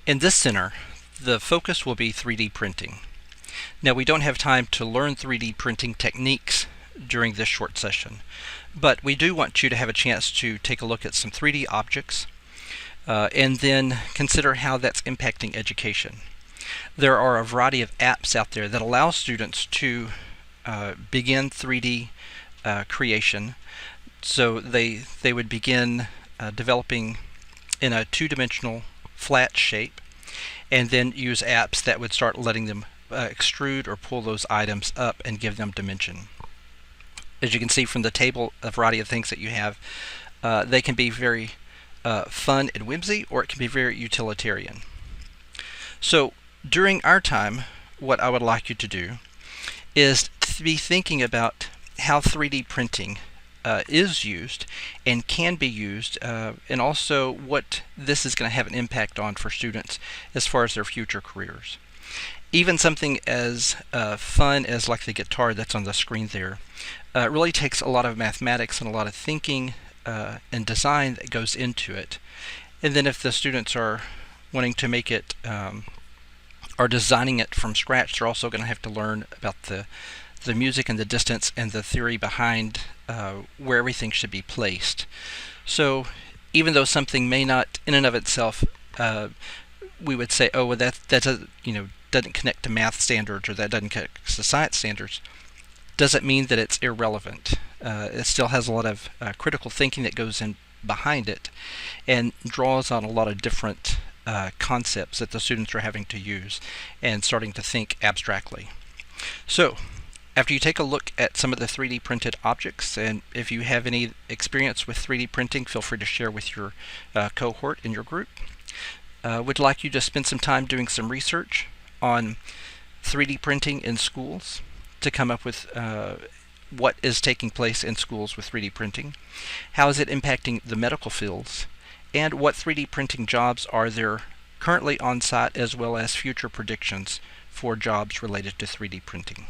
In this center, the focus will be 3D printing. Now, we don't have time to learn 3D printing techniques during this short session, but we do want you to have a chance to take a look at some 3D objects and then consider how that's impacting education. There are a variety of apps out there that allow students to begin 3D creation. So they would begin developing in a two-dimensional flat shape, and then use apps that would start letting them extrude or pull those items up and give them dimension. As you can see from the table, a variety of things that you have, they can be very fun and whimsy, or it can be very utilitarian. So during our time, what I would like you to do is to be thinking about how 3D printing is used and can be used, and also what this is going to have an impact on for students as far as their future careers. Even something as fun as like the guitar that's on the screen there really takes a lot of mathematics and a lot of thinking and design that goes into it. And then if the students are wanting to make it or designing it from scratch, they're also going to have to learn about the music and the distance and the theory behind where everything should be placed. So even though something may not in and of itself we would say, oh, well, that doesn't connect to math standards, or that doesn't connect to science standards, doesn't mean that it's irrelevant. It still has a lot of critical thinking that goes in behind it and draws on a lot of different concepts that the students are having to use and starting to think abstractly. So after you take a look at some of the 3D printed objects, and if you have any experience with 3D printing, feel free to share with your cohort in your group. Would like you to spend some time doing some research on 3D printing in schools to come up with what is taking place in schools with 3D printing, how is it impacting the medical fields, and what 3D printing jobs are there currently on site, as well as future predictions for jobs related to 3D printing.